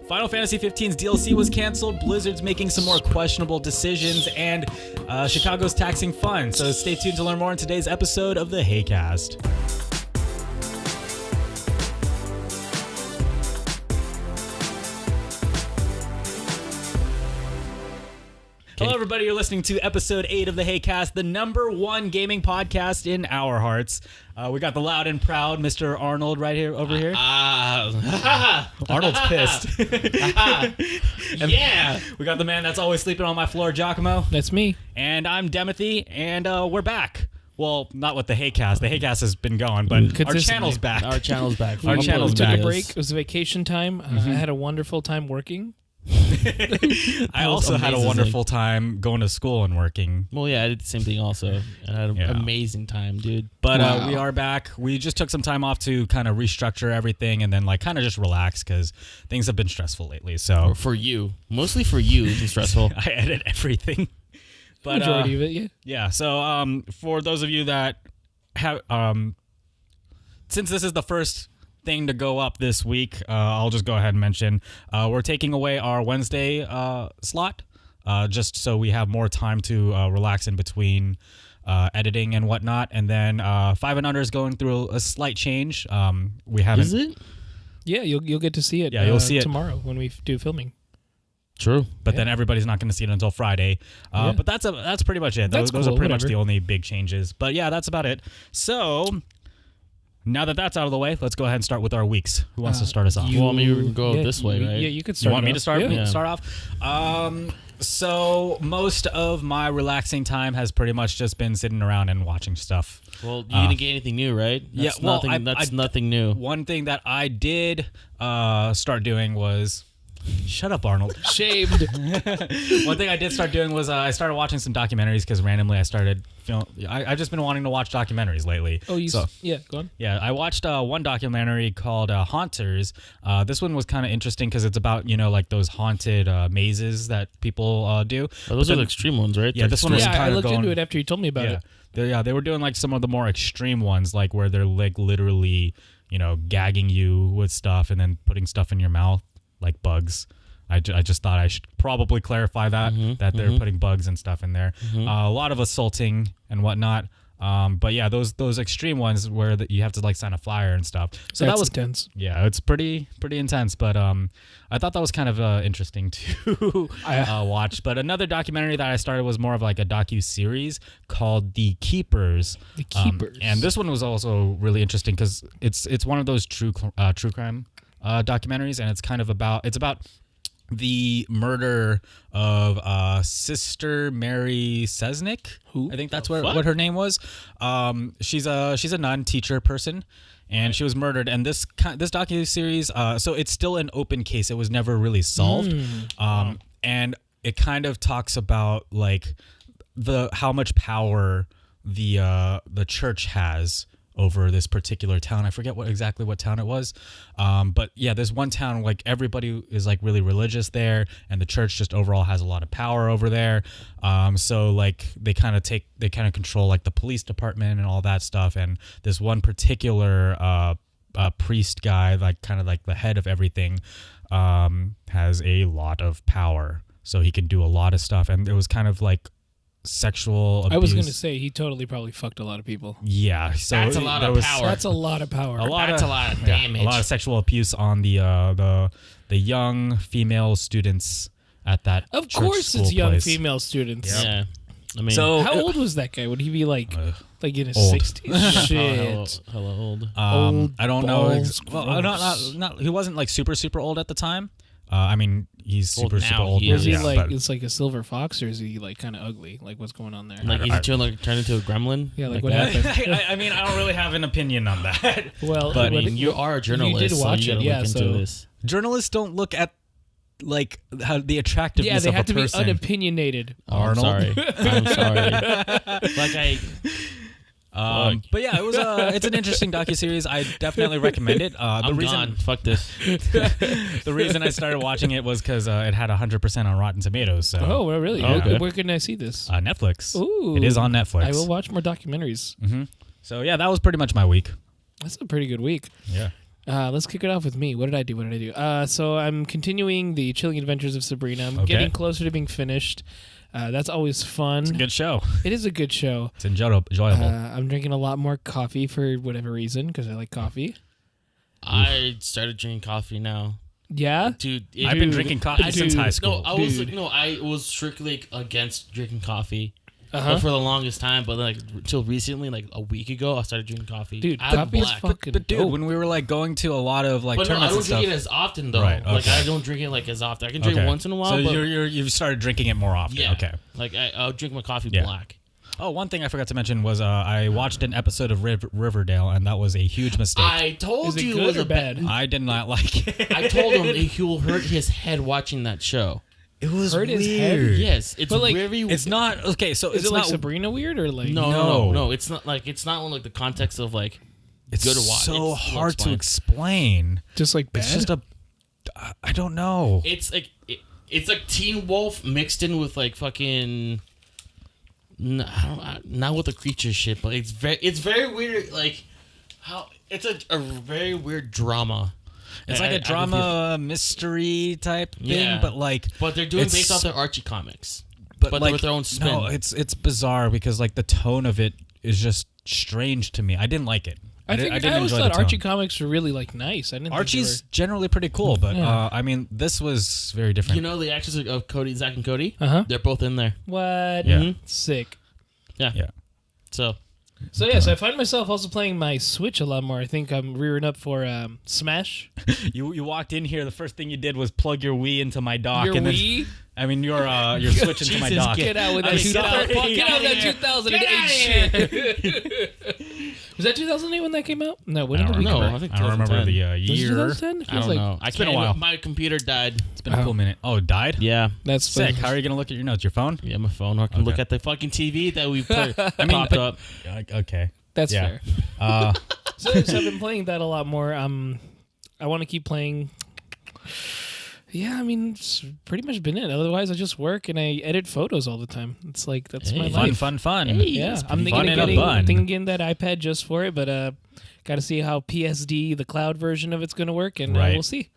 Final Fantasy 15's DLC was canceled, Blizzard's making some more questionable decisions, and Chicago's taxing fun. So stay tuned to learn more in today's episode of the Heycast. Hello, everybody. You're listening to episode 8 of the Heycast, the #1 gaming podcast in our hearts. We got the loud and proud Mr. Arnold right here, over here. Arnold's pissed. Yeah. We got the man that's always sleeping on my floor, Giacomo. That's me. And I'm Demothy, and we're back. Well, not with the Heycast. The Heycast has been gone, but our channel's back. Our channel's back. Our channel's took back. a break. It was vacation time. I had a wonderful time working. I also had a wonderful time going to school and working. Well, yeah, I did the same thing also. I had an amazing time, dude. But we are back. We just took some time off to kind of restructure everything and then like kind of just relax because things have been stressful lately. So for you, mostly for you, it's been stressful. I edit everything. But Majority of it, yeah. Yeah. So for those of you that have, since this is the first thing to go up this week, I'll just go ahead and mention we're taking away our Wednesday slot just so we have more time to relax in between editing and whatnot. And then 5 and Under is going through a slight change. We haven't. Is it? Yeah, you'll get to see it. Yeah, you'll see it tomorrow when we do filming. True. But then everybody's not going to see it until Friday. But that's pretty much it. Those are pretty much the only big changes. But yeah, that's about it. So now that that's out of the way, let's go ahead and start with our weeks. Who wants to start us off? You want me to go this way, right? Yeah, you could start. You want me to start? Yeah. Start off. So most of my relaxing time has pretty much just been sitting around and watching stuff. Well, you didn't get anything new, right? That's nothing new. One thing that I did start doing was. Shut up, Arnold. Shamed. One thing I did start doing was I started watching some documentaries because randomly I started feeling. I've just been wanting to watch documentaries lately. Oh, yeah, go on. Yeah, I watched one documentary called Haunters. This one was kind of interesting because it's about, like those haunted mazes that people do. Oh, those are the extreme ones, right? Yeah, this one was kind of I looked into it after you told me about it. They were doing like some of the more extreme ones, like where they're like literally, gagging you with stuff and then putting stuff in your mouth. Like bugs. I just thought I should probably clarify that they're putting bugs and stuff in there. A lot of assaulting and whatnot. But yeah, those extreme ones where you have to like sign a flyer and stuff. So that was intense. Yeah, it's pretty intense. But I thought that was kind of interesting to watch. But another documentary that I started was more of like a docu-series called The Keepers. The Keepers. And this one was also really interesting because it's one of those true crime documentaries, and it's about the murder of Sister Mary Sesnick. Who? I think that's what her name was. She's a non-teacher person, and she was murdered. And this docu-series, so it's still an open case. It was never really solved. And it kind of talks about like how much power the church has over this particular town. I forget exactly what town it was. But yeah, there's one town, like everybody is like really religious there, and the church just overall has a lot of power over there. So like they kind of control like the police department and all that stuff. And this one particular priest guy, like kind of like the head of everything, has a lot of power. So he can do a lot of stuff. And it was kind of like sexual abuse. I was going to say he totally probably fucked a lot of people. Yeah, so that's a lot of power. That's a lot of power. That's a lot of damage. A lot of sexual abuse on the young female students at that. Of church course, it's school young place. female students. Yep. Yeah. I mean, So how old was that guy? Would he be like in his old. 60s? Shit. Hella old. Old I don't know. balls, Well, not. He wasn't like super old at the time. I mean, he's super old. Is he but it's like a silver fox, or is he like kind of ugly? Like what's going on there? Like he's turned into a gremlin? Yeah, like what that? happened? I mean, I don't really have an opinion on that. Well, But I mean, you are a journalist. You did watch so it, you yeah. look into this. Journalists don't look at like how the attractiveness they of a have to person. be unopinionated. Arnold. I'm sorry. Like I. But yeah, it's an interesting docuseries. I definitely recommend it. I'm gone. Fuck this. The reason I started watching it was because it had 100% on Rotten Tomatoes. So. Oh, well, really? Oh, okay. Where can I see this? Netflix. Ooh. It is on Netflix. I will watch more documentaries. So yeah, that was pretty much my week. That's a pretty good week. Yeah. Let's kick it off with me. What did I do? So I'm continuing the Chilling Adventures of Sabrina. I'm getting closer to being finished. That's always fun. It's a good show. It is a good show. It's enjoyable. I'm drinking a lot more coffee for whatever reason because I like coffee. I started drinking coffee now. Yeah, Dude, I've been drinking coffee since high school. I was strictly against drinking coffee. But for the longest time, but like until recently, like a week ago, I started drinking coffee. Dude, coffee is fucking But dude, when we were like going to a lot of like tournaments I don't and stuff, drink it as often though. Right, okay. Like I don't drink it like as often. I can drink it once in a while. So but you've started drinking it more often. yeah, Okay. Like I'll drink my coffee black. Oh, one thing I forgot to mention was I watched an episode of Riverdale, and that was a huge mistake. I told Is it you good it was or a bad? I did not like it. I told him he will hurt his head watching that show. It was Hurt weird. his head? Yes, it's But, like, very. It's not okay. So Is it's it like not. Sabrina weird or like No. It's not like in like the context of like It's good to watch. so It's hard to fine. explain. just like bad? It's just a. I don't know. It's like it's like Teen Wolf mixed in with like fucking. Not with the creature shit, but it's very weird. Like how it's a very weird drama. It's like a drama mystery type thing, but like. But they're doing it's- based off their Archie comics, but but like, with their own spin. No, it's bizarre because like the tone of it is just strange to me. I didn't like it. I didn't always enjoy thought the tone. Archie comics were really like nice. I didn't. Archie's generally pretty cool, but Yeah. I mean, this was very different. You know the actors of Cody, Zach, and Cody. Uh-huh. They're both in there. What? Yeah. Sick. Yeah. Yeah. So So yes, I find myself also playing my Switch a lot more. I think I'm rearing up for Smash. You walked in here. The first thing you did was plug your Wii into my dock. Your and then, Wii? I mean, your Switch into my Jesus, dock. get out with that I'm 2000. sorry. Get out with that 2008 shit. Was that 2008 when that came out? No, when I did don't we remember. come out? I think I don't remember the 2010. Was it year. 2010? I Feels don't like know. I It's been a can't- while. My computer died. It's been a cool minute. Oh, it died? Yeah. that's Sick. How are you gonna look at your notes? Your phone? Yeah, my phone. I can look at the fucking TV that we put popped but- up. Okay. That's Yeah. fair. So I've been playing that a lot more. I want to keep playing. Yeah, I mean, it's pretty much been it. Otherwise, I just work and I edit photos all the time. It's like that's my Hey. life. Fun. Yeah, I'm fun thinking in of a bun. getting that iPad just for it, but got to see how PSD, the cloud version of it's going to work, and Right. we'll see.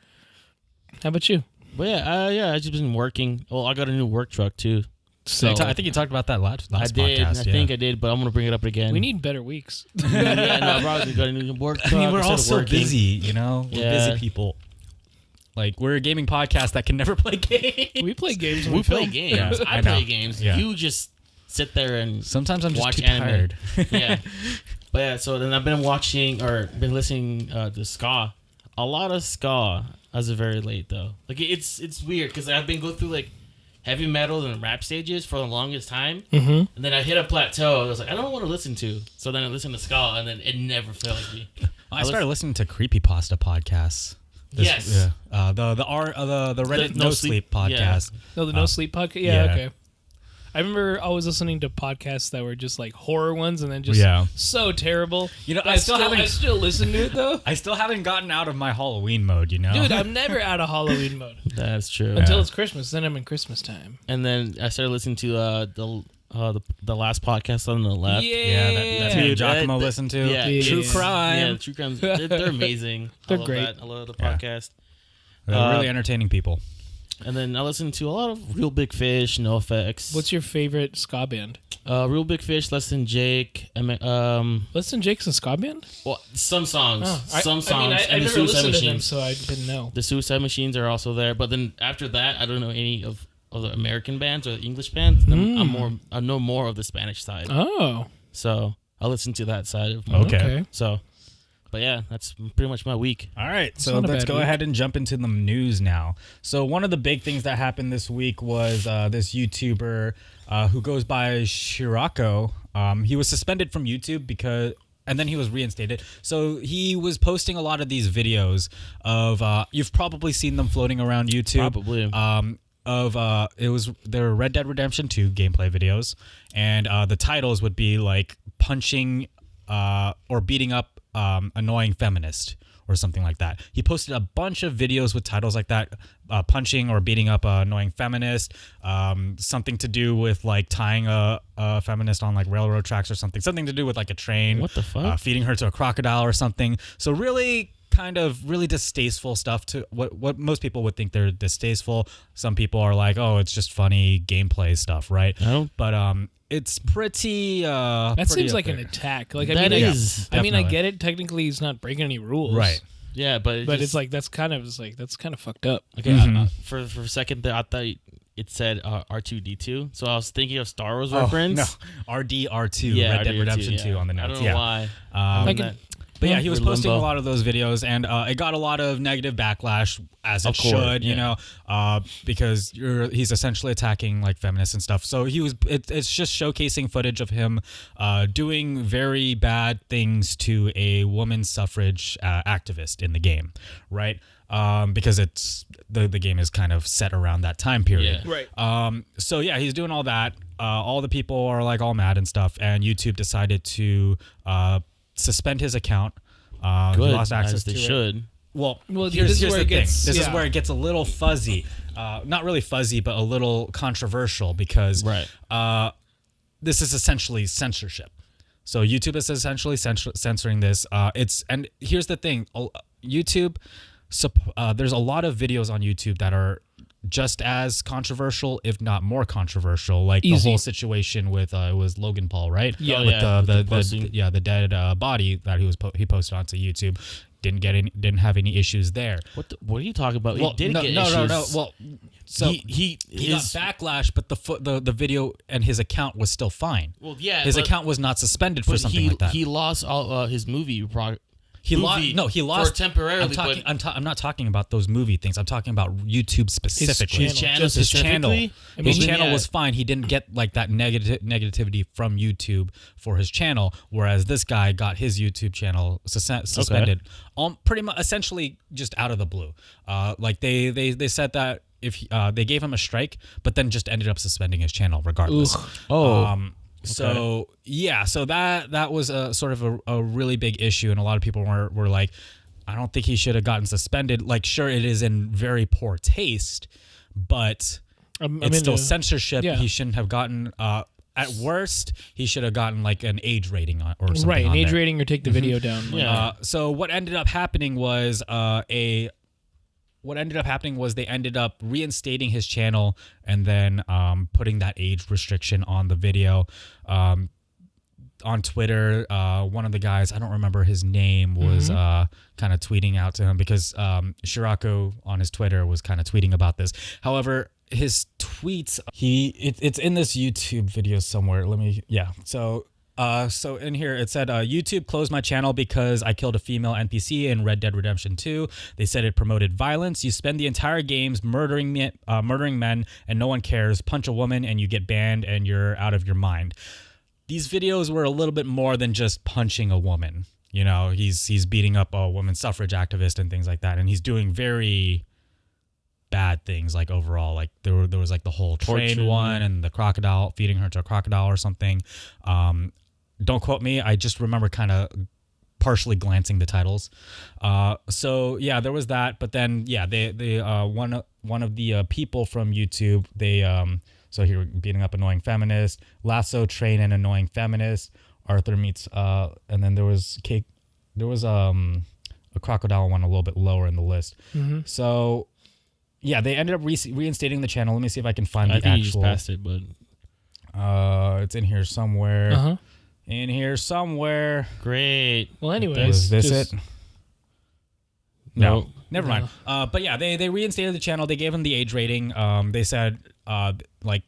How about you? But yeah, I just been working. Well, I got a new work truck too. So I think you talked about that last I did. podcast. I think I did, but I'm gonna bring it up again. We need better weeks. yeah, no, probably got a new work truck. I mean, we're all instead of so working. busy, you know? We're Yeah. busy people. Like, we're a gaming podcast that can never play games. We play games. When We play film. games. Yeah, I I play know. games. Yeah. You just sit there and Sometimes I'm just watch too anime. tired. yeah. But yeah, so then I've been watching or been listening to ska. A lot of ska as of very late though. Like it's weird because I've been going through like heavy metal and rap stages for the longest time, and then I hit a plateau. I was like, I don't know what to listen to. So then I listened to ska, and then it never failed me. I started listening to creepypasta podcasts. Yes. Yeah. The Reddit No No Sleep- Sleep podcast. No, the No Sleep podcast. Yeah, yeah. okay. I remember always listening to podcasts that were just like horror ones, and then just so terrible. You know, But I still listen to it though. I still haven't gotten out of my Halloween mode, you know? Dude, I'm never out of Halloween mode That's true. until it's Christmas. Then I'm in Christmas time. And then I started listening to the last podcast on the left. yeah, that me and Dude, Giacomo listened to. Yeah, True Yeah. crime. Yeah, true crimes. They're amazing. They're I love great. That. I love the Yeah. podcast. They're really entertaining people. And then I listen to a lot of Real Big Fish, No Effects. What's your favorite ska band? Real Big Fish, Less Than Jake. Less Than Jake's a ska band? Well, some songs, I and never the Suicide listened to them, Machines. so I didn't know. The Suicide Machines are also there, but then after that, I don't know any of the American bands or the English bands. I know more of the Spanish side, Oh, so I listen to that side of my Okay. So, but yeah, that's pretty much my week. All right, It's so not a let's bad go week. ahead and jump into the news now. So one of the big things that happened this week was this YouTuber who goes by Shirako. He was suspended from YouTube and then he was reinstated. So he was posting a lot of these videos of you've probably seen them floating around YouTube. Probably. They were Red Dead Redemption 2 gameplay videos, and the titles would be like punching or beating up annoying feminist or something like that. He posted a bunch of videos with titles like that, punching or beating up an annoying feminist, something to do with like tying a feminist on like railroad tracks or something to do with like a train. What the fuck? Feeding her to a crocodile or something. So really kind of really distasteful stuff to what most people would think they're distasteful. Some people are like, oh, it's just funny gameplay stuff, right? But it's pretty. That seems like an attack. Like That is, I mean, I definitely. get it. Technically, he's not breaking any rules, Right. Yeah, but But that's kind of fucked up. okay. For a second there, I thought it said R2D2, so I was thinking of Star Wars reference. No, RDR2, Yeah, Red Dead RDR2, Redemption 2 yeah. on the notes. I don't know why. I can- That- But yeah, he was We're posting limbo. a lot of those videos, and it got a lot of negative backlash, as it Of course, should, you yeah. know, because he's essentially attacking like feminists and stuff. So it's just showcasing footage of him doing very bad things to a women's suffrage activist in the game, right? Because it's the game is kind of set around that time period. Yeah. Right. So yeah, he's doing all that. All the people are like all mad and stuff, and YouTube decided to suspend his account. He Good, lost access as they to it. should. Well, Well, here's this is the where it thing. gets- This is yeah. where it gets a little fuzzy. Not really fuzzy, but a little controversial because Right. This is essentially censorship. So YouTube is essentially censoring this. And here's the thing. YouTube, there's a lot of videos on YouTube that are just as controversial, if not more controversial, like the Easy. whole situation with it was Logan Paul, right? Yeah. with Yeah, with the posting. the dead body that he posted onto YouTube. Didn't have any issues there. What are you talking about? Well, he did no, get no, issues. no. Well, so he got backlash, but the video and his account was still fine. well, yeah, His but- account was not suspended for but something like that. He lost all his movie. He lost temporarily. I'm not talking about those movie things. I'm talking about YouTube specifically. His channel. Just His channel. specifically? I His mean, channel yeah. was fine. He didn't get like that negativity from YouTube for his channel, whereas this guy got his YouTube channel suspended, pretty much essentially just out of the blue. Like they said that if they gave him a strike, but then just ended up suspending his channel regardless. Ugh. So yeah, so that was a sort of a really big issue, and a lot of people were like, I don't think he should have gotten suspended. Like, sure, it is in very poor taste, but it's still censorship. yeah. He shouldn't have gotten. At worst, he should have gotten like an age rating or something. Right, an on age there. rating or take the video down. Like, Yeah. So what ended up happening was they ended up reinstating his channel and then putting that age restriction on the video. On Twitter, one of the guys, I don't remember his name, was kind of tweeting out to him because Shirako on his Twitter was kind of tweeting about this. However, his tweets, it's in this YouTube video somewhere. So in here it said, YouTube closed my channel because I killed a female NPC in Red Dead Redemption 2. They said it promoted violence. You spend the entire games murdering men, and no one cares. Punch a woman and you get banned and you're out of your mind. These videos were a little bit more than just punching a woman. You know, he's beating up a women's suffrage activist and things like that, and he's doing very bad things. Like overall, like there was like the whole train Torture. one and the crocodile, feeding her to a crocodile or something. Don't quote me. I just remember kind of partially glancing the titles. So yeah, there was that. But then yeah, they one of the people from YouTube, so he was beating up annoying feminist, lasso, train, and annoying feminist. Arthur meets and then there was a crocodile one a little bit lower in the list. Mm-hmm. So yeah, they ended up reinstating the channel. Let me see if I can find I the think you just actual. passed it, but It's in here somewhere. Uh-huh. In here somewhere. great. Well, anyways, Was this just- it? No. No. Never mind. But yeah, they reinstated the channel. They gave him the age rating. They said like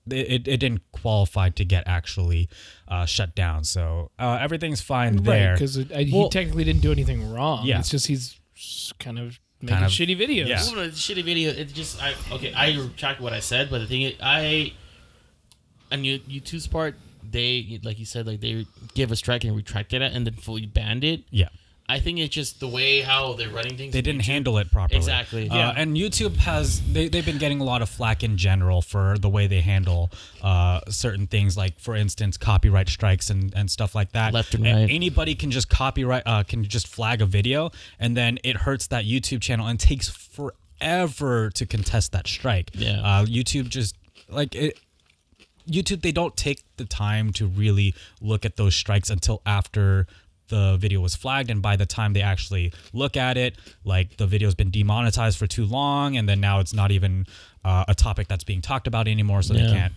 it didn't qualify to get actually shut down. So everything's fine Right, there. because he technically didn't do anything wrong. Yeah. It's just he's kind of making Kind of- shitty videos. yeah. Well, the shitty video. It just I retract what I said, but the thing is, on YouTube's part, they like you said, like they give a strike and retracted it and then fully banned it. Yeah. I think it's just the way how they're running things. They on didn't YouTube. handle it properly. Exactly. Yeah. And YouTube they've been getting a lot of flack in general for the way they handle certain things, like for instance copyright strikes and stuff like that. Left and right. Anybody can just can just flag a video, and then it hurts that YouTube channel and takes forever to contest that strike. Yeah. YouTube just YouTube, they don't take the time to really look at those strikes until after the video was flagged, and by the time they actually look at it, like the video's been demonetized for too long, and then now it's not even a topic that's being talked about anymore, so they can't,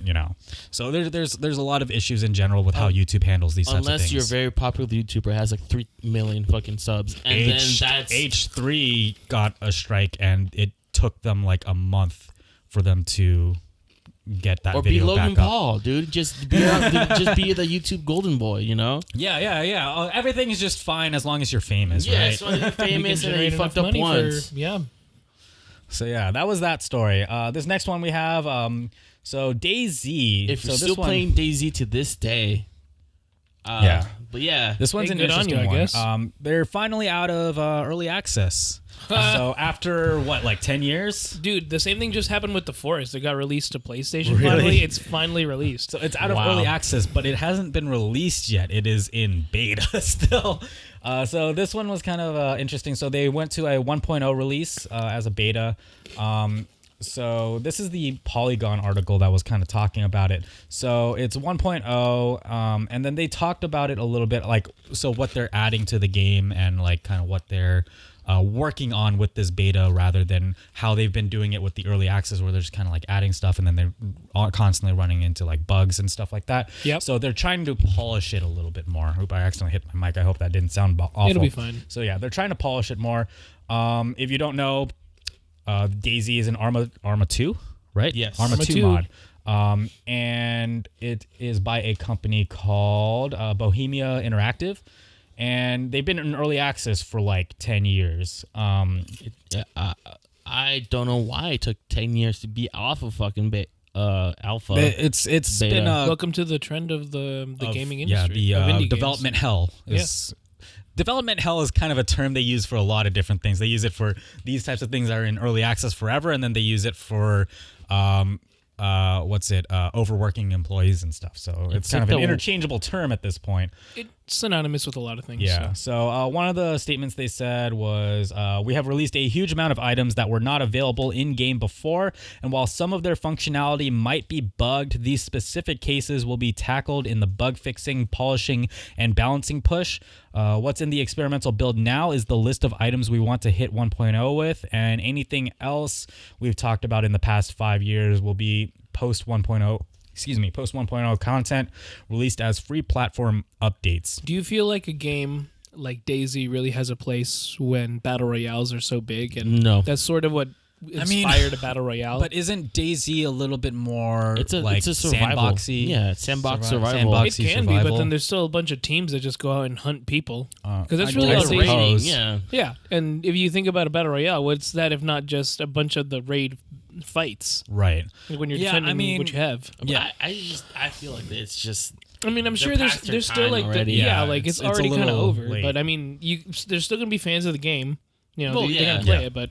So there's a lot of issues in general with how YouTube handles these types of things. Unless you're a very popular YouTuber, has like 3 million fucking subs, and then that's H3 got a strike, and it took them like a month for them to get that video be Logan back up. Paul, dude. Just be the YouTube golden boy, Yeah. Everything is just fine as long as you're famous, Yeah, right? as long as you're famous and then you fucked up money once. So yeah, that was that story. This next one we have, so DayZ. If you're so still playing DayZ to this day, but yeah, this one's an good on interesting you, I one. guess. They're finally out of early access. So after like 10 years? Dude, the same thing just happened with The Forest. It got released to PlayStation Really? finally. It's finally released. So it's out of early access, but it hasn't been released yet. It is in beta still. So this one was kind of interesting. So they went to a 1.0 release as a beta. So this is the Polygon article that was kind of talking about it. So it's 1.0, and then they talked about it a little bit, like, so what they're adding to the game and like kind of what they're working on with this beta, rather than how they've been doing it with the early access, where they're just kind of like adding stuff and then they're all constantly running into like bugs and stuff like that. Yep. So they're trying to polish it a little bit more. Oop, I accidentally hit my mic. I hope that didn't sound awful. It'll be fine. So yeah, they're trying to polish it more. If you don't know, DayZ is an Arma 2, right? Yes. Arma Arma 2 2. mod. And it is by a company called Bohemia Interactive. And they've been in early access for like 10 years. I don't know why it took 10 years to be off of fucking alpha. It's beta. been Welcome to the trend of the gaming industry. Yeah, of the indie development games. hell is. Development hell is kind of a term they use for a lot of different things. They use it for these types of things that are in early access forever, and then they use it for overworking employees and stuff. So it's kind like of an interchangeable term at this point. It's synonymous with a lot of things. Yeah. So. So one of the statements they said was, we have released a huge amount of items that were not available in-game before, and while some of their functionality might be bugged, these specific cases will be tackled in the bug fixing, polishing, and balancing push. What's in the experimental build now is the list of items we want to hit 1.0 with, and anything else we've talked about in the past 5 years will be post 1.0 content released as free platform updates. Do you feel like a game like DayZ really has a place when battle royales are so big? And No. that's sort of what inspired a battle royale. But isn't DayZ a little bit more It's a survival. sandboxy? Yeah, it's sandbox survival. it can be, but then there's still a bunch of teams that just go out and hunt people. Because that's really I all suppose. DayZ. Raiding, yeah. Yeah, and if you think about a battle royale, what's that if not just a bunch of the raid fights? Right. Like when you're Yeah, defending I mean- what you have. Yeah. I feel like it's just I mean, I'm sure past their there's still time like already. like It's it's a already kind of little over. late. But I mean, there's still gonna be fans of the game. You know, Well, they're gonna yeah. play Yeah. it, but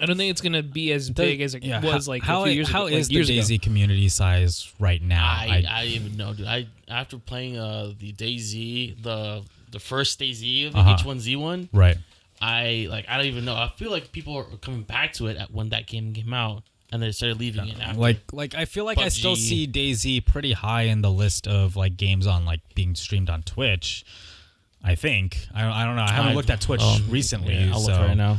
I don't think it's gonna be as big as it was like how a few years ago. how like is the years ago. DayZ community size right now? I don't even know, dude. After playing the DayZ, the first DayZ of the H1Z1, right. I don't even know. I feel like people are coming back to it when that game came out, and they started leaving it after. Like I feel like I still PUBG. see DayZ pretty high in the list of like games on like being streamed on Twitch. I think I don't know. I haven't looked at Twitch recently. Yeah, I'll so. look right now.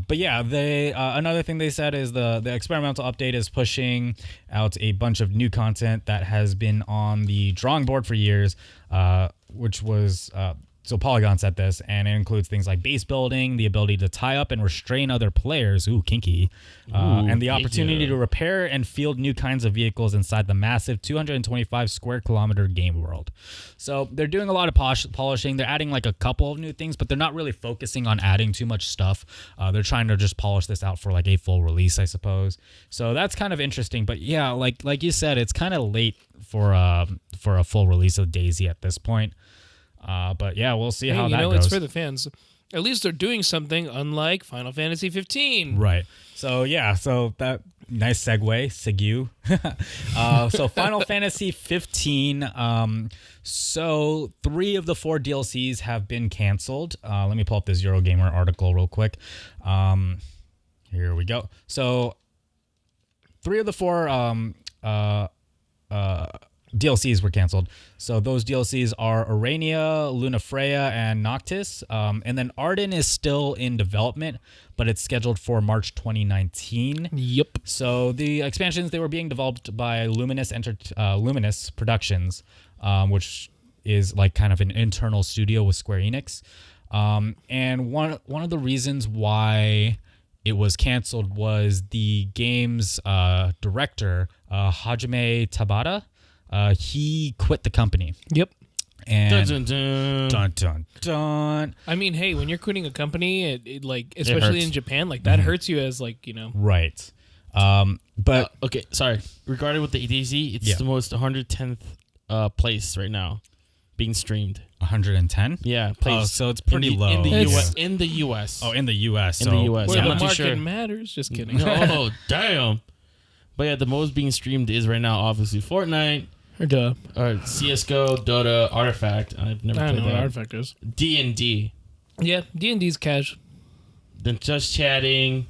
But yeah, they another thing they said is the experimental update is pushing out a bunch of new content that has been on the drawing board for years, which was so Polygon said this, and it includes things like base building, the ability to tie up and restrain other players, kinky, and the opportunity to repair and field new kinds of vehicles inside the massive 225 square kilometer game world. So they're doing a lot of polishing. They're adding like a couple of new things, but they're not really focusing on adding too much stuff. They're trying to just polish this out for like a full release, I suppose. So that's kind of interesting. But yeah, like you said, it's kind of late for a full release of DayZ at this point. But yeah, we'll see how that goes. It's for the fans. At least they're doing something unlike Final Fantasy 15. Right. So yeah, so that nice segue. So Final Fantasy 15. So 3 of the 4 DLCs have been canceled. Let me pull up this Eurogamer article real quick. Here we go. So 3 of the 4 DLCs were canceled. So those DLCs are Urania, Lunafreya, and Noctis. And then Arden is still in development, but it's scheduled for March 2019. Yep. So the expansions, they were being developed by Luminous Productions, which is like kind of an internal studio with Square Enix. And one of the reasons why it was canceled was the game's director, Hajime Tabata. He quit the company. Yep. And Dun, dun, dun. dun dun dun. I mean, hey, when you're quitting a company, it like, especially hurts. in Japan, like that hurts you as like, you know. Right. But Okay, sorry. Regarding with the EDZ, it's the most 110th place right now being streamed. 110. Yeah, Oh, place. so it's pretty in the, low. in the It's- US. In the US. Oh, in the U.S. In so, the US. Where I'm the not too market sure. matters. Just kidding. Oh, damn. But yeah, the most being streamed is right now obviously Fortnite, Or duh. or CS:GO, Dota, Artifact. I've never I don't played know what that. Artifact is. D&D. Yeah, D&D's cash. Then Just Chatting,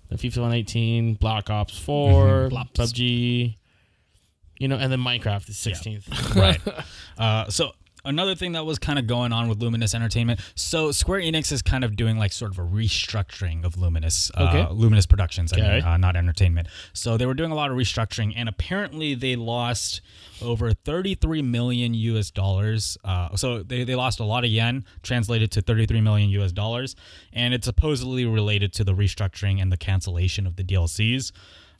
then FIFA 118, Black Ops 4, Blops. PUBG, you know, and then Minecraft is 16th. right. So another thing that was kind of going on with Luminous Entertainment. So Square Enix is kind of doing like sort of a restructuring of Luminous, Okay. Luminous Productions. Okay. I mean, not entertainment. So they were doing a lot of restructuring, and apparently they lost over 33 million US dollars. So they lost a lot of yen, translated to 33 million US dollars, and it's supposedly related to the restructuring and the cancellation of the DLCs.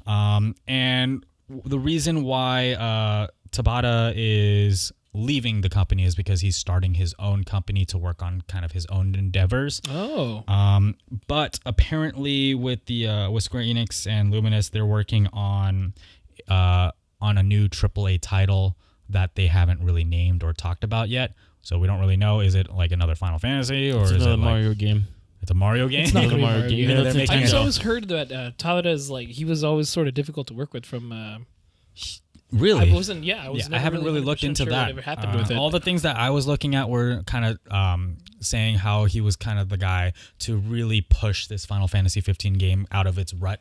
And the reason why Tabata is leaving the company is because he's starting his own company to work on kind of his own endeavors. Oh. But apparently with the with Square Enix and Luminous, they're working on a new AAA title that they haven't really named or talked about yet. So we don't really know. Is it like another Final Fantasy or It's is it another like Mario game. it's a Mario game? It's not Another gonna be Mario Mario game. game. Even though They're it's making I just Nintendo. always heard that Tabata's like he was always sort of difficult to work with from. Really? I wasn't. Yeah, I was. I never haven't really looked 100% into sure that. Whatever happened with it? All the things that I was looking at were kind of saying how he was kind of the guy to really push this Final Fantasy 15 game out of its rut,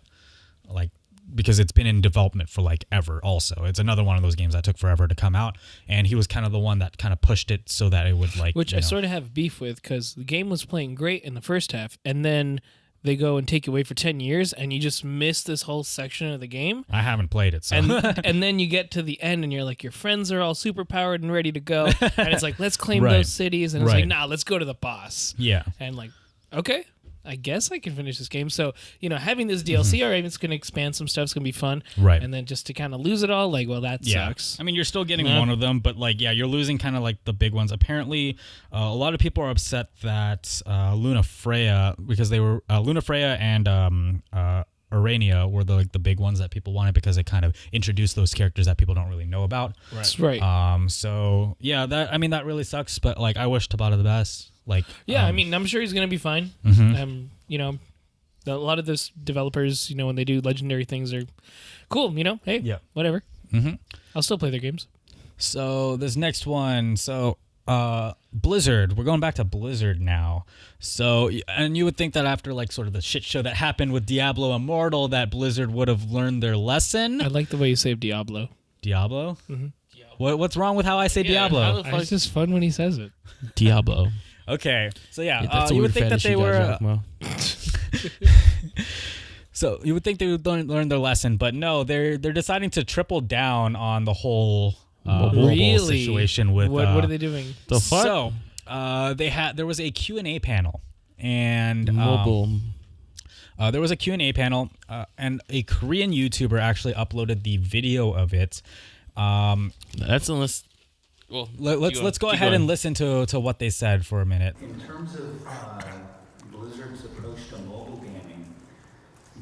like because it's been in development for like ever. Also, it's another one of those games that took forever to come out, and he was kind of the one that kind of pushed it so that it would like. Which you I know, sort of have beef with because the game was playing great in the first half, and then they go and take it away for 10 years, and you just miss this whole section of the game. I haven't played it, so And then you get to the end, and you're like, your friends are all super powered and ready to go, and it's like, let's claim Right. those cities, and it's Right. like, nah, let's go to the boss. yeah. And like, okay, I guess I can finish this game. So, you know, having this DLC, all right, it's going to expand some stuff. It's going to be fun. Right. And then just to kind of lose it all, like, well, that sucks. I mean, you're still getting Yeah. one of them, but like, yeah, you're losing kind of like the big ones. Apparently, a lot of people are upset that Luna Freya, because they were Luna Freya and Urania were the big ones that people wanted because they kind of introduced those characters that people don't really know about. That's right. So yeah, that really sucks. But like, I wish Tabata the best. Like, Yeah, I mean, I'm sure he's going to be fine. Mhm. You know, a lot of those developers, you know, when they do legendary things are cool, you know, hey, Yeah. whatever. Mhm. I'll still play their games. So this next one, Blizzard. We're going back to Blizzard now. So, and you would think that after like sort of the shit show that happened with Diablo Immortal, that Blizzard would have learned their lesson. I like the way you say Diablo. Diablo? What's wrong with how I say Yeah, Diablo? how the fuck- It's just fun when he says it. Diablo. Okay, so yeah, That's a you weird would think that fetish they you guys were. have, Mo. So you would think they would learn their lesson, but no, they're deciding to triple down on the whole mobile Really? situation with. What are they doing? The fuck? So there was a Q&A panel, and Mobile. there was a Q&A panel, and a Korean YouTuber actually uploaded the video of it. That's unless. Well, Let's go ahead and listen to what they said for a minute. In terms of Blizzard's approach to mobile gaming,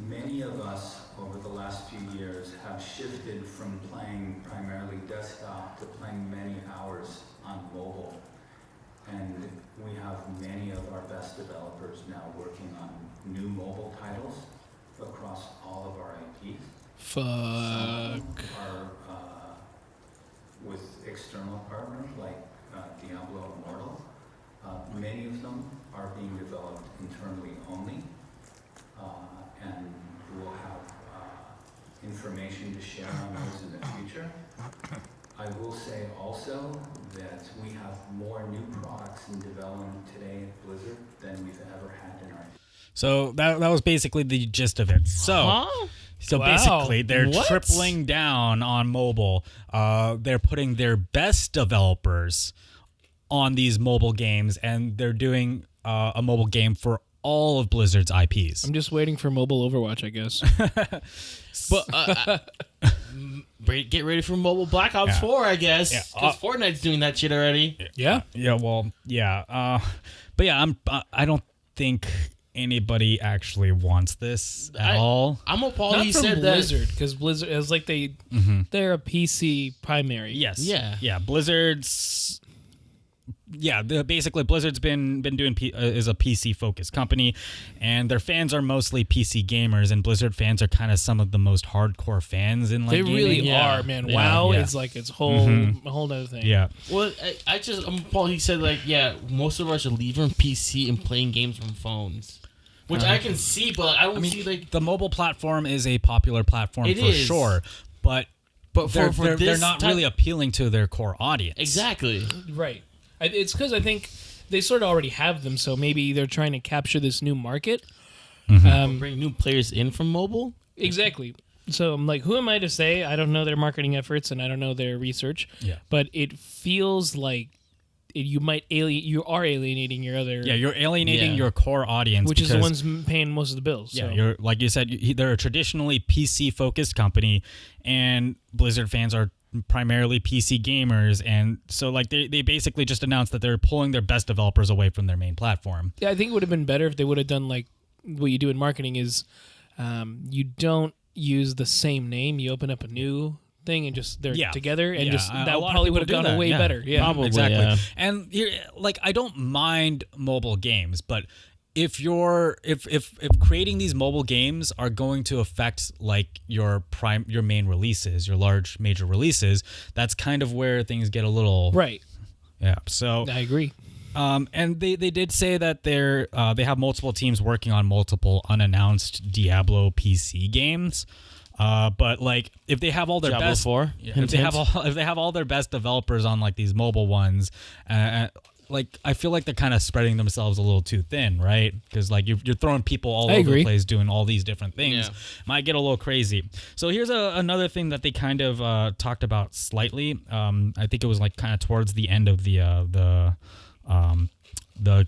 many of us over the last few years have shifted from playing primarily desktop to playing many hours on mobile. And we have many of our best developers now working on new mobile titles across all of our IPs. Fuck. Are with external partners like Diablo Immortal. Many of them are being developed internally only, and we'll have information to share on those in the future. I will say also that we have more new products in development today at Blizzard than we've ever had in our. So that was basically the gist of it. So Wow. basically they're What? tripling down on mobile. They're putting their best developers on these mobile games, and they're doing a mobile game for all of Blizzard's IPs. I'm just waiting for mobile Overwatch, I guess. But get ready for mobile Black Ops Yeah. 4, I guess. Yeah. Because Fortnite's doing that shit already. Yeah. Yeah, well, yeah. But yeah, I don't think anybody actually wants this at all. I'm appalled Not he from said Blizzard, because Blizzard is like they're a PC primary. Yes. Yeah. Blizzard's. Yeah, basically Blizzard's been doing is a PC focused company, and their fans are mostly PC gamers, and Blizzard fans are kind of some of the most hardcore fans in like They gaming. really Yeah. are, man. Yeah. WoW Yeah. is like its whole a whole other thing. Yeah. Well, I'm appalled he said, like, yeah, most of us are leaving PC and playing games from phones. Which I can see, but I don't see, like... The mobile platform is a popular platform It for is. sure, but for they're this not type- really appealing to their core audience. Exactly. Right. It's because I think they sort of already have them, so maybe they're trying to capture this new market. Bring new players in from mobile? Exactly. So I'm like, who am I to say? I don't know their marketing efforts and I don't know their research. Yeah. But it feels like you are alienating your other, Yeah, you're alienating Yeah. your core audience, which is the because- ones paying most of the bills. Yeah, so. you're like you said, they're a traditionally PC focused company, and Blizzard fans are primarily PC gamers, and so like they basically just announced that they're pulling their best developers away from their main platform. Yeah, I think it would have been better if they would have done like what you do in marketing is you don't use the same name. You open up a new thing and just they're Yeah. together and Yeah, just a that lot of probably people would have do gone that, way yeah. better. Yeah, Probably. Exactly. Yeah. And like I don't mind mobile games, but if creating these mobile games are going to affect like your main releases, your large major releases, that's kind of where things get a little right. Yeah. So I agree. and they did say that they have multiple teams working on multiple unannounced Diablo PC games. But like if they have all their Diablo best 4? if they have all their best developers on like these mobile ones, like I feel like they're kind of spreading themselves a little too thin, right? Because like you're throwing people all over the place doing all these different things. Yeah. Might get a little crazy. So here's another thing that they kind of talked about slightly. I think it was like kind of towards the end of the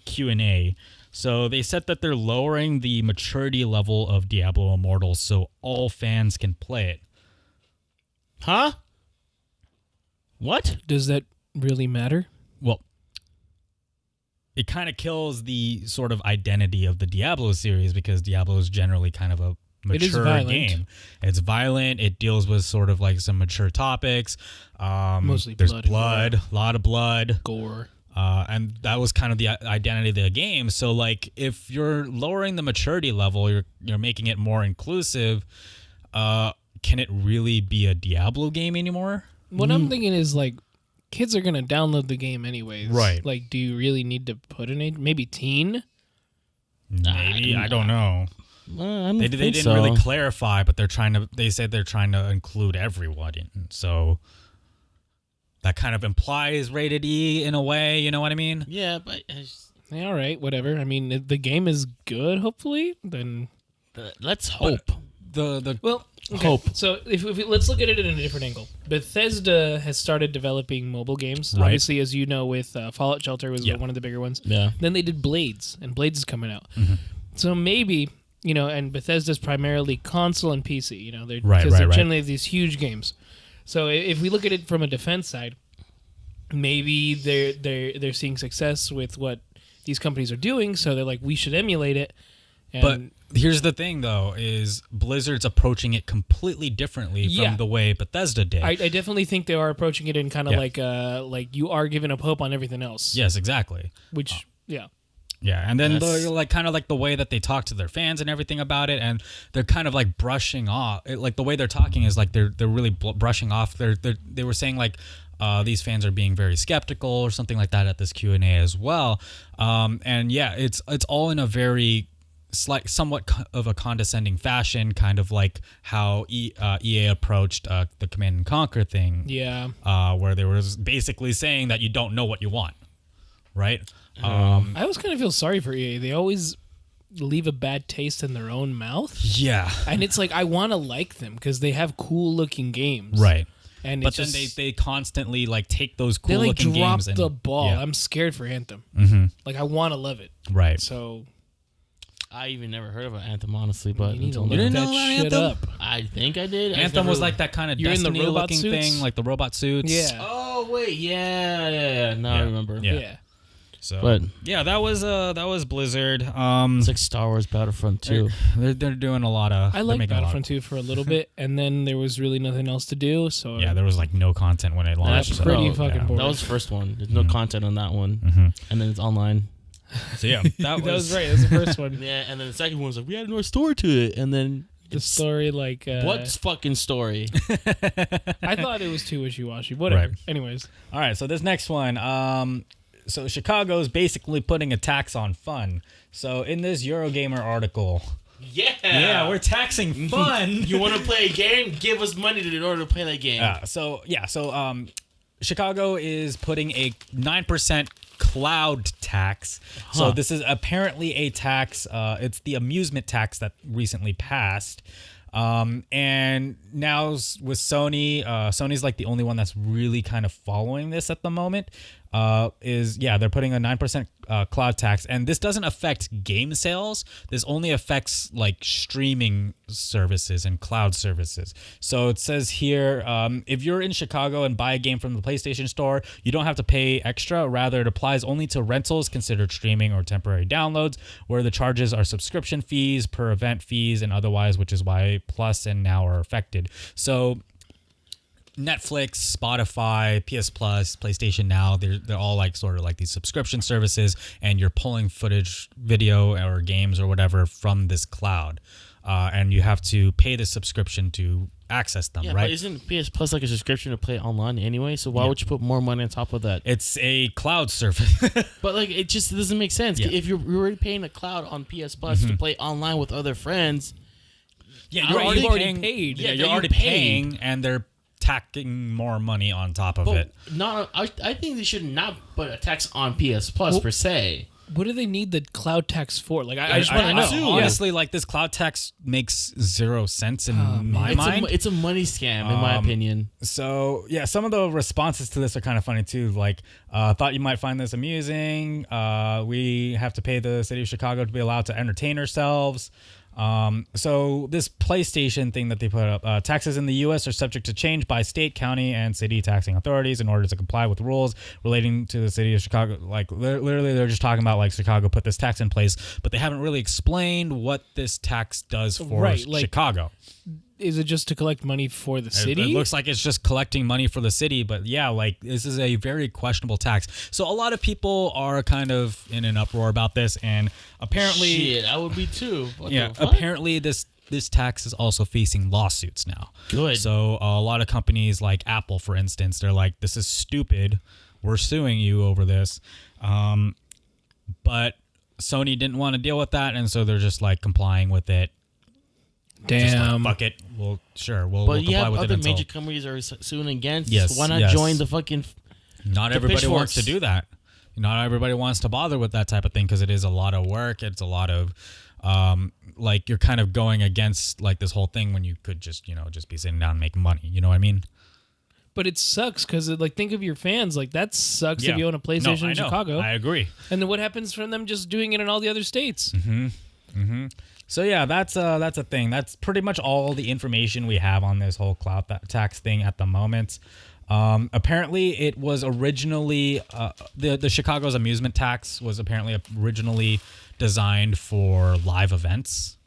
Q&A. So they said that they're lowering the maturity level of Diablo Immortal so all fans can play it. Huh? What? Does that really matter? Well, it kind of kills the sort of identity of the Diablo series, because Diablo is generally kind of a It is mature violent. game. It's violent. It deals with sort of like some mature topics. Mostly there's blood and a lot of blood. Gore. And that was kind of the identity of the game. So like if you're lowering the maturity level, you're making it more inclusive, can it really be a Diablo game anymore? What I'm thinking is like kids are gonna download the game anyways. Right. Like, do you really need to put an age? Maybe teen. Maybe. I don't know. They didn't so. really clarify, but they said they're trying to include everyone. So that kind of implies rated E in a way, you know what I mean? Yeah, but Yeah, all right, whatever. I mean, if the game is good, hopefully, then let's hope. well, okay. Hope. So if let's look at it in a different angle. Bethesda has started developing mobile games. Right. Obviously, as you know, with Fallout Shelter was Yeah. one of the bigger ones. Yeah. Then they did Blades, and Blades is coming out. Mm-hmm. So maybe, and Bethesda's primarily console and PC. They're Right, because they're right. generally these huge games. So if we look at it from a defense side, maybe they're seeing success with what these companies are doing. So they're like, we should emulate it. And But here's the thing, though, is Blizzard's approaching it completely differently Yeah. from the way Bethesda did. I definitely think they are approaching it in kind of Yeah. like you are giving up hope on everything else. Yes, exactly. Which yeah. Yeah, and then That's- kind of like the way that they talk to their fans and everything about it, and they're kind of like brushing off. Like the way they're talking is like they're really brushing off. They were saying like these fans are being very skeptical or something like that at this Q&A as well. And yeah, it's all in a very somewhat of a condescending fashion, kind of like how EA approached the Command and Conquer thing. Yeah. Where they were basically saying that you don't know what you want, right? I always kind of feel sorry for EA. They always leave a bad taste in their own mouth. Yeah. And it's like, I want to like them because they have cool looking games. Right. And But then they constantly like take those cool they like looking drop games and the ball. Yeah. I'm scared for Anthem. Mm-hmm. Like, I want to love it. Right. So I even never heard of an Anthem, honestly, but you need to until look now. didn't that know about shit Anthem? up. I think I did. I Anthem never- was like that kind of You're in the Destiny robot looking suits? thing, like the robot suits. Yeah. Oh wait, yeah. Now I remember. Yeah. Yeah. So, But- yeah, that was Blizzard. It's like Star Wars Battlefront 2. They're doing a lot of. I they're like making a lot of- Battlefront 2 for a little bit, and then there was really nothing else to do. So Yeah, there was like no content when it launched. That's pretty so, fucking yeah. boring. That was the first one. There's no content on that one, and then it's online. So yeah, that was right. That was the first one. Yeah, and then the second one was like, we had no story to it, and then The it's story, like, what's fucking story? I thought it was too wishy-washy. Whatever. Right. Anyways, All right, so this next one. So Chicago's basically putting a tax on fun. So in this Eurogamer article, we're taxing fun. You want to play a game? Give us money in order to play that game. So Chicago is putting a 9% cloud tax. So this is apparently a tax. It's the amusement tax that recently passed. And now with Sony, Sony's like the only one that's really kind of following this at the moment. They're putting a 9% cloud tax, and this doesn't affect game sales. This only affects like streaming services and cloud services. So it says here, if you're in Chicago and buy a game from the PlayStation Store, you don't have to pay extra. Rather, it applies only to rentals considered streaming or temporary downloads, where the charges are subscription fees, per event fees, and otherwise, which is why Plus and Now are affected. So Netflix, Spotify, PS Plus, PlayStation Now, they're all like sort of like these subscription services, and you're pulling footage, video or games or whatever from this cloud, and you have to pay the subscription to access them, Yeah, right? but isn't PS Plus like a subscription to play online anyway? So why would you put more money on top of that? It's a cloud service. But like, it just doesn't make sense. Yeah. If you're already paying a cloud on PS Plus to play online with other friends, Yeah, You've already paid. Yeah, Yeah, you're you already paid. paying, and they're tacking more money on top of but it. I think they should not put a tax on PS Plus per se. what do they need the cloud tax for? Like, I just want to know. Honestly, like this cloud tax makes zero sense in my mind. It's a money scam, in my opinion. So yeah, some of the responses to this are kind of funny too. Like, thought you might find this amusing. We have to pay the city of Chicago to be allowed to entertain ourselves. So this PlayStation thing that they put up, taxes in the U.S. are subject to change by state, county, and city taxing authorities in order to comply with rules relating to the city of Chicago. Like literally, they're just talking about like Chicago put this tax in place, but they haven't really explained what this tax does for Right, like, Chicago. Is it just to collect money for the It city? looks like it's just collecting money for the city, but yeah, like this is a very questionable tax. So a lot of people are kind of in an uproar about this, and apparently, Shit, I would be too. What yeah, the fuck? apparently this tax is also facing lawsuits now. Good. So a lot of companies like Apple, for instance, they're like, "This is stupid. We're suing you over this." But Sony didn't want to deal with that, and so they're just like complying with it. Just like, Damn. fuck it. We'll But you comply have with it other until major companies are suing against. Yes, Why not yes. join the fucking? Not the everybody wants to pitchforks. do that. Not everybody wants to bother with that type of thing because it is a lot of work. It's a lot of like you're kind of going against like this whole thing when you could just just be sitting down and making money. You know what I mean? But it sucks because, like, think of your fans. Like, that sucks if you own a PlayStation I in know. Chicago. I agree. And then what happens from them just doing it in all the other states? So yeah, that's a thing. That's pretty much all the information we have on this whole cloud tax thing at the moment. Apparently, it was originally the Chicago's amusement tax was apparently originally designed for live events,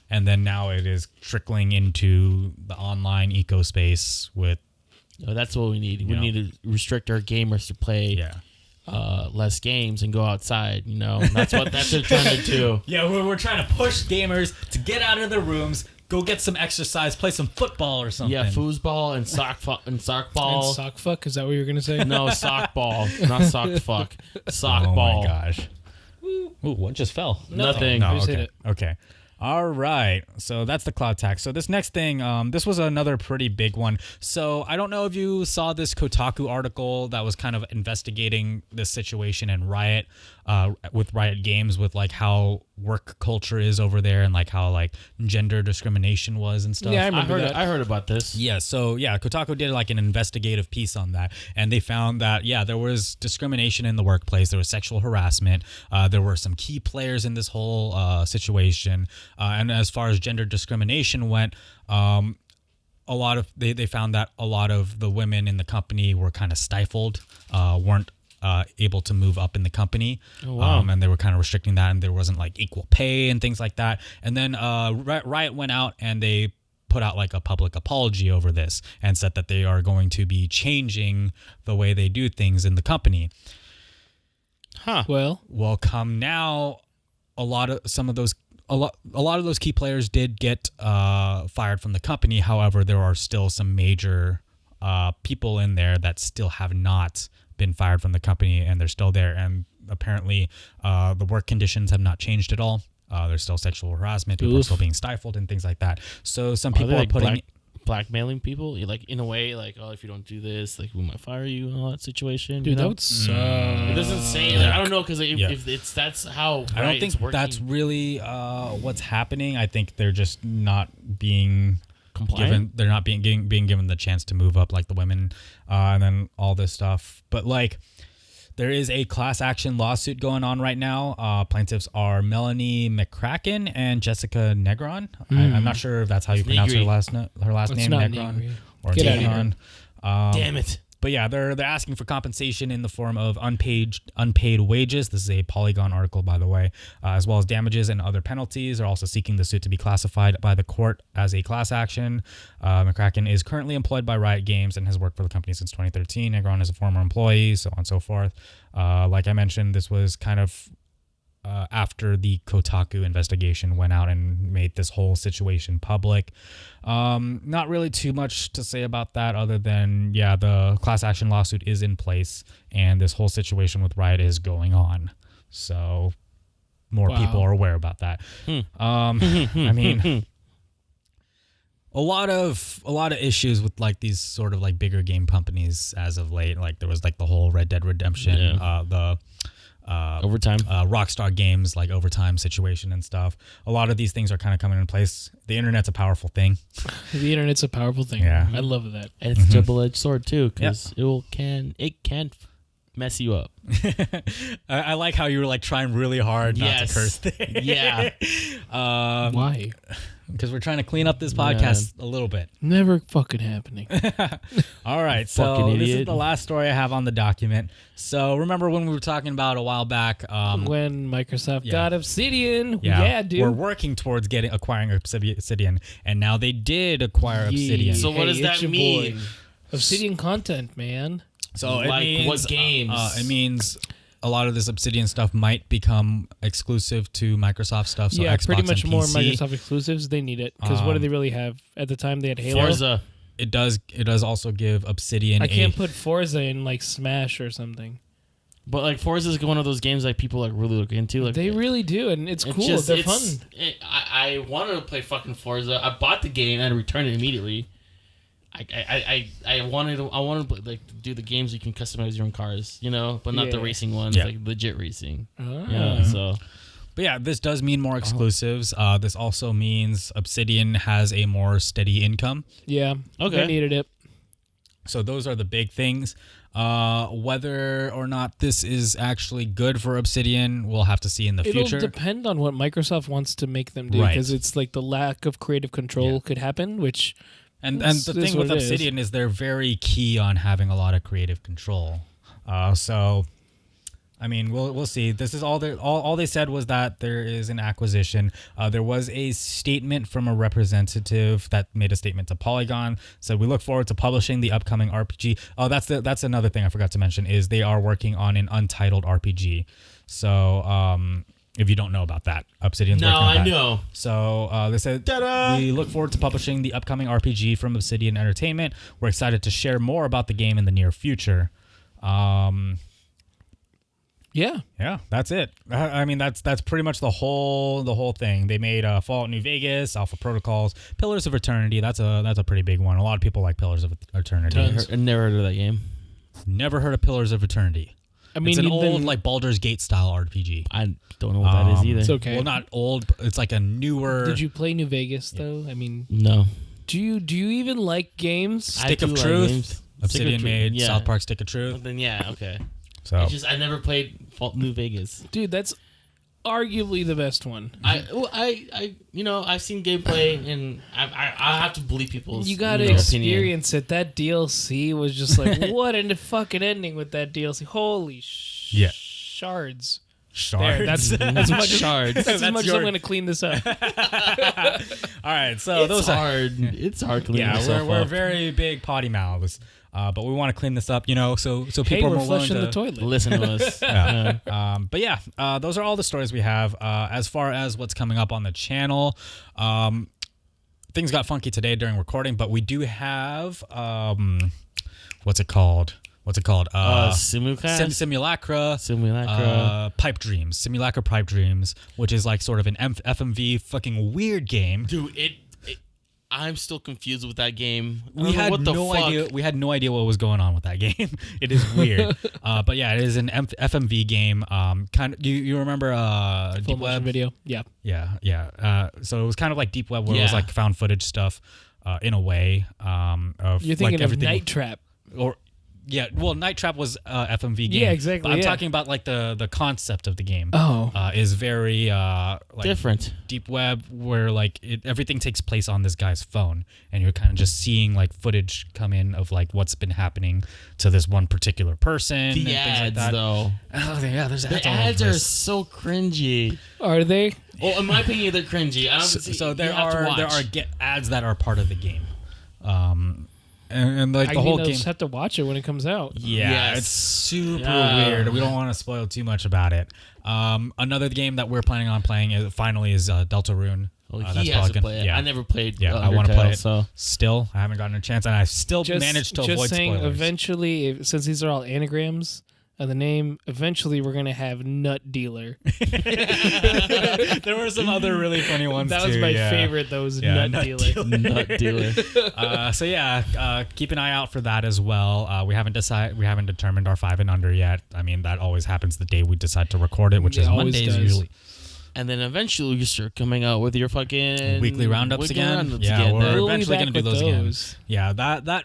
and then now it is trickling into the online eco space with No, that's what we need. We know. need to restrict our gamers to play less games and go outside. That's what they're trying to do. Yeah, we're trying to push gamers to get out of their rooms, go get some exercise, play some football or something. Yeah, foosball and sock And ball. sock fuck? Is that what you were going to say? No, sock ball, not sock fuck. Sock Oh ball. my gosh. Ooh, what just fell? Nothing. No, I just hit okay. it. Okay. All right. So that's the cloud tax. So this next thing, this was another pretty big one. So I don't know if you saw this Kotaku article that was kind of investigating this situation in Riot, with Riot Games, with like how work culture is over there and like how like gender discrimination was and stuff. Yeah, I remember that. I heard about this. Yeah, so yeah, Kotaku did like an investigative piece on that, and they found that there was discrimination in the workplace. There was sexual harassment. There were some key players in this whole situation, and as far as gender discrimination went, a lot of they found that a lot of the women in the company were kind of stifled, weren't able to move up in the company. Oh, wow. And they were kind of restricting that, and there wasn't like equal pay and things like that. And then Riot went out and they put out like a public apology over this and said that they are going to be changing the way they do things in the company. Huh. Well, Come now, a lot of those key players did get fired from the company. However, there are still some major people in there that still have not been fired from the company, and they're still there. And apparently, the work conditions have not changed at all. There's still sexual harassment. People are still being stifled and things like that. So some people are putting blackmailing people, like in a way, like, oh, if you don't do this, like we might fire you and all that situation. dude, you know? that would suck. It doesn't say. Like, I don't know, because if it's that's how. I don't think that's really what's happening. I think they're just not being compliant. they're not being given the chance to move up like the women, and then all this stuff. But like, there is a class action lawsuit going on right now. Plaintiffs are Melanie McCracken and Jessica Negron. I'm not sure if that's how you pronounce her last name, not Negron Negri. or Get outta Negron. Damn it. But yeah, they're asking for compensation in the form of unpaid wages. This is a Polygon article, by the way, as well as damages and other penalties. They're also seeking the suit to be classified by the court as a class action. McCracken is currently employed by Riot Games and has worked for the company since 2013. Negron is a former employee, so on and so forth. Like I mentioned, this was kind of after the Kotaku investigation went out and made this whole situation public. Not really too much to say about that other than, the class action lawsuit is in place and this whole situation with Riot is going on. So more people are aware about that. I mean, a lot of issues with like these sort of like bigger game companies as of late. Like there was like the whole Red Dead Redemption, Overtime. Rockstar Games, like overtime situation and stuff. A lot of these things are kind of coming in place. The internet's a powerful thing. The internet's a powerful thing. Yeah. I love that. And it's a double-edged sword too, because it can mess you up. I like how you were like trying really hard not to curse there. Yeah. Why? Because we're trying to clean up this podcast a little bit. Never fucking happening. All right, Fucking this is idiot. the last story I have on the document. So remember when we were talking about a while back? When Microsoft got Obsidian. Yeah, Yeah, dude. We're working towards acquiring Obsidian, and now they did acquire Obsidian. So what does Hey, that it's your mean? boy. Obsidian content, man. So Like, it means, what games? It means a lot of this Obsidian stuff might become exclusive to Microsoft stuff. So yeah, Xbox pretty much and more PC. Microsoft exclusives. They need it. Because what do they really have? At the time, they had Halo. Forza. It does also give Obsidian. I can't put Forza in like Smash or something. But like Forza is one of those games like people like really look into. Like They really do, and it's cool. just- They're fun. I wanted to play fucking Forza. I bought the game and returned it immediately. I wanted to like do the games you can customize your own cars, but not the Yeah. racing ones, Yeah. like legit racing. Ah. Yeah, so But yeah, this does mean more exclusives. This also means Obsidian has a more steady income. Yeah. Okay. They needed it. So those are the big things. Whether or not this is actually good for Obsidian, we'll have to see in the future. It'll depend on what Microsoft wants to make them do, Right. because it's like the lack of creative control could happen, which And This the is thing what with it is. Obsidian is they're very key on having a lot of creative control. So, I mean, we'll see. This is all they said was that there is an acquisition. There was a statement from a representative that made a statement to Polygon. Said we look forward to publishing the upcoming RPG. Oh, that's another thing I forgot to mention is they are working on an untitled RPG. So, if you don't know about that, Obsidian's working on that. know. So they said, we look forward to publishing the upcoming RPG from Obsidian Entertainment. We're excited to share more about the game in the near future. Yeah. Yeah, that's it. I mean, that's pretty much the whole thing. They made Fallout New Vegas, Alpha Protocols, Pillars of Eternity. That's a pretty big one. A lot of people like Pillars of Eternity. I never heard of that game. Never heard of Pillars of Eternity. I mean, it's an old like Baldur's Gate style RPG. I don't know what that is either. It's okay. Well, not old. But it's like a newer. Did you play New Vegas though? I mean, No. do you even like games? Stick I of do like Truth? games. Obsidian Stick of made Truth, yeah. South Park Stick of Truth. Then yeah, okay. So It's just I never played New Vegas. Dude, that's arguably the best one. I've seen gameplay and I have to believe people's. You gotta opinion. experience it. That DLC was just like, what a fucking ending with that DLC. Holy shards. There, that's as much Shards. That's as That's much as I'm going to clean this up. all right. So It's hard. It's hard cleaning Yeah, yourself we're up. very big potty mouths, but we want to clean this up, so Hey, people are we're more willing flushing to the toilet. Listen to us. Yeah. But yeah, those are all the stories we have. As far as what's coming up on the channel, things got funky today during recording, but we do have what's it called? Simulcast? Simulacra. Pipe Dreams. Simulacra Pipe Dreams, which is like sort of an FMV fucking weird game. Dude, I'm still confused with that game. We had no idea. We had no idea what was going on with that game. It is weird, but yeah, it is an FMV game. Kind of. You remember Full Deep motion Web? video. Yeah. Yeah. So it was kind of like Deep Web, where it was Yeah. like found footage stuff, in a way. Of You're thinking like of everything, Night Trap. or yeah. Well, Night Trap was FMV game. Yeah, exactly, But I'm yeah. talking about like the concept of the game. Oh. Is very like Different. Deep Web, where like everything takes place on this guy's phone, and you're kind of just seeing like footage come in of like what's been happening to this one particular person. and The things like ads, that. though. Oh yeah, there's ads. The all over ads are this. so cringy. Are they? Well, in my opinion, they're cringy. So there are ads that are part of the game, and like I the whole I'll game. just have to watch it when it comes out. Yeah, Yes. it's super Yeah. weird. We don't want to spoil too much about it. Another game that we're planning on playing is Deltarune. Well, That's he has probably to play it. yeah. I never played. Yeah, I want to play it. So Still, I haven't gotten a chance, and I still managed to just avoid saying, spoilers. eventually, since these are all anagrams of the name, eventually we're gonna have Nut Dealer. There were some other really funny ones That too. was my yeah. favorite. Those Yeah, Nut Nut Dealer. nut dealer. So yeah, keep an eye out for that as well. We haven't determined our 5 and under yet. I mean, that always happens the day we decide to record it, which It is always Mondays does. usually. And then eventually you start coming out with your fucking Weekly roundups again? roundups Yeah, again. we're We'll be eventually back gonna do with those again. those. Yeah, that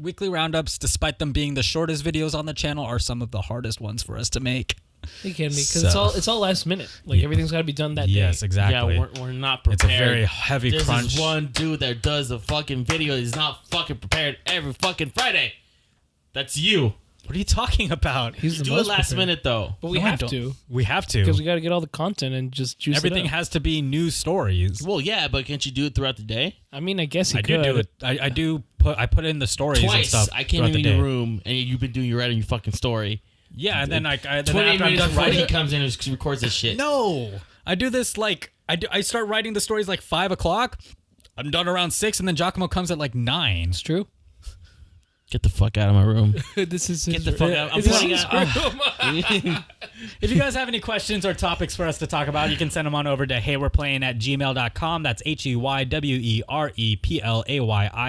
weekly roundups, despite them being the shortest videos on the channel, are some of the hardest ones for us to make. They can be because it's all last minute. Like everything's got to be done that Yes, day. exactly. Yeah, we're not prepared. It's a very heavy This crunch. is one dude that does the fucking video. He's not fucking prepared every fucking Friday. That's you. What are you talking about? He's the Do it most last prepared. minute though. But we No, I have don't. to We have to. because we got to get all the content and just juice Everything it up. has to be news stories. Well, yeah, but can't you do it throughout the day? I mean, I guess he I could. do it. I do put. I put in the stories and Twice. stuff. I came throughout in the your day. room and you've been doing your writing your fucking story. Yeah, and then then 20 after I'm minutes done before he writing. comes in and records this shit. No, I do this like I start writing the stories like 5 o'clock. I'm done around 6, and then Giacomo comes at like 9. It's true. Get the fuck out of my room. This is Get the fuck out. I'm This putting is out. If you guys have any questions or topics for us to talk about, you can send them on over to heyweplaying@gmail.com. That's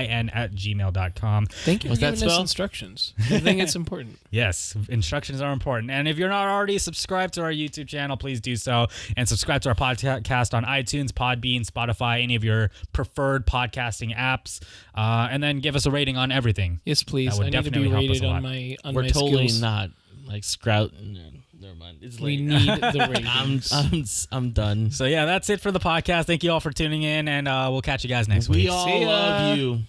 HEYWEREPLAYIN@gmail.com. Thank you What's for that giving us spell? instructions. I think it's important. Yes, instructions are important. And if you're not already subscribed to our YouTube channel, please do so. And subscribe to our podcast on iTunes, Podbean, Spotify, any of your preferred podcasting apps. And then give us a rating on everything. Yes, please. That would I need to be definitely help us rated a lot. on my on We're my totally skills. not like Sprout. No, never mind. It's We late. need the ratings. I'm done. So yeah, that's it for the podcast. Thank you all for tuning in, and we'll catch you guys next week. We all See ya. love you.